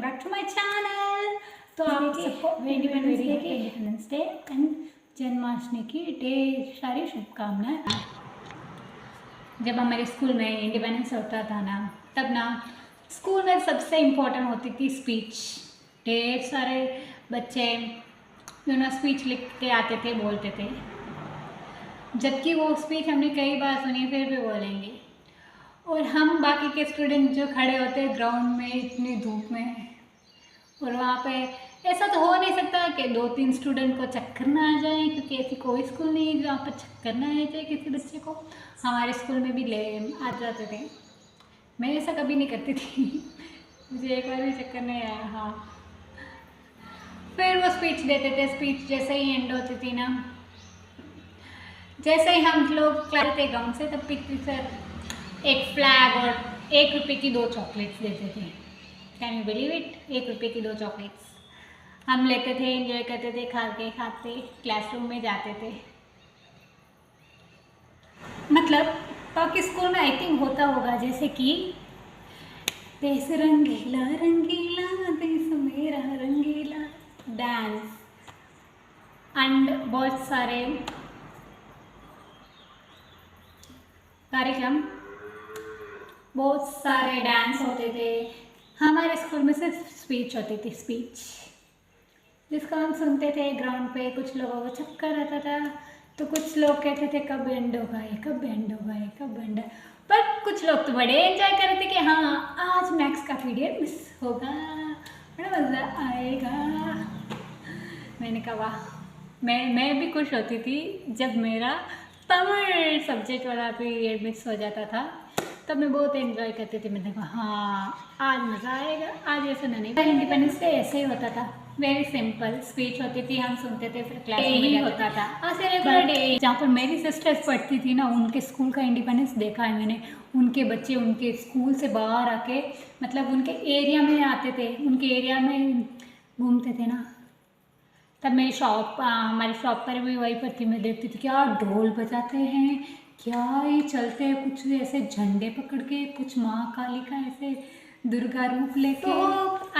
Back to my channel. तो आप सबको इंडिपेंडेंस डे एंड जन्माष्टमी की ढेर सारी शुभकामनाएं। जब हमारे स्कूल में इंडिपेंडेंस होता था ना, तब ना स्कूल में सबसे इम्पोर्टेंट होती थी स्पीच। ढेर सारे बच्चे स्पीच लिख के आते थे, बोलते थे, जबकि वो स्पीच हमने कई बार सुनी फिर भी बोलेंगे। और हम बाकी के स्टूडेंट जो खड़े होते हैं ग्राउंड में इतनी धूप में, और वहाँ पे ऐसा तो हो नहीं सकता कि 2-3 स्टूडेंट को चक्कर ना आ जाए, क्योंकि ऐसी कोई स्कूल नहीं है जहाँ पर चक्कर ना आ जाए किसी बच्चे को। हमारे स्कूल में भी ले आ जाते थे, मैं ऐसा कभी नहीं करती थी मुझे एक बार भी चक्कर नहीं आया। हाँ, फिर वो स्पीच देते थे। स्पीच जैसे ही एंड होती थी ना, जैसे ही हम लोग क्लास थे गाउन से, तब पीटी सर एक फ्लैग और 1 रुपये की 2 चॉकलेट्स देते थे। Can you believe it? 1 रुपये की 2 चॉकलेट्स हम लेते थे, एंजॉय करते थे, खाते क्लासरूम में जाते थे। मतलब बाकी स्कूल में आई थिंक होता होगा, जैसे कि देश रंगीला रंगीला देश मेरा रंगीला, डांस एंड बहुत सारे कार्यक्रम, बहुत सारे डांस होते थे। हमारे स्कूल में सिर्फ स्पीच होती थी, स्पीच जिसको हम सुनते थे ग्राउंड पे। कुछ लोगों को चक्कर आता था, तो कुछ लोग कहते थे कब एंड होगा ये, कब एंड होगा ये, कब एंड। पर कुछ लोग तो बड़े एंजॉय कर रहे थे कि हाँ आज मैथ्स का पीरियड मिस होगा, बड़ा मज़ा आएगा। मैंने कहा वाह, मैं भी खुश होती थी जब मेरा तमिल सब्जेक्ट वाला पीरियड मिस हो जाता था, तब मैं बहुत एंजॉय करती थी। मैंने कहा हाँ आज मज़ा आएगा, आज ऐसा नहीं। इंडिपेंडेंस डे ऐसे ही होता था, वेरी सिंपल स्पीच होती थी, हम सुनते थे, फिर क्लास में होता था। ऐसे रेगुलर डे। जहाँ पर मेरी सिस्टर्स पढ़ती थी ना, उनके स्कूल का इंडिपेंडेंस देखा है मैंने। उनके बच्चे उनके स्कूल से बाहर आके, मतलब उनके एरिया में आते थे, उनके एरिया में घूमते थे ना। तब मेरी शॉप, हमारी शॉप पर भी वहीं पर थी। मैं देखती थी क्या ढोल बजाते हैं, क्या ये चलते हैं कुछ ऐसे झंडे पकड़ के, कुछ माँ काली का ऐसे दुर्गा रूप लेके। तो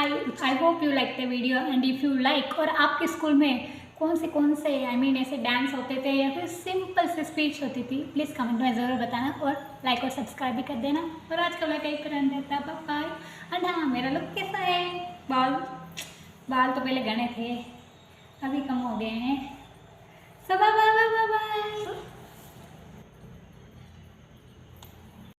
I hope you like the video, and if you like, और आपके स्कूल में कौन से ऐसे डांस होते थे या फिर सिंपल से स्पीच होती थी, प्लीज़ कमेंट में ज़रूर बताना, और लाइक और सब्सक्राइब भी कर देना। और आज का व्लॉग यहीं पर एंड होता है। बाय। एंड हाँ, मेरा लुक कैसा है? बाल तो पहले घने थे, अभी कम हो गए हैं। सब बाय बाय।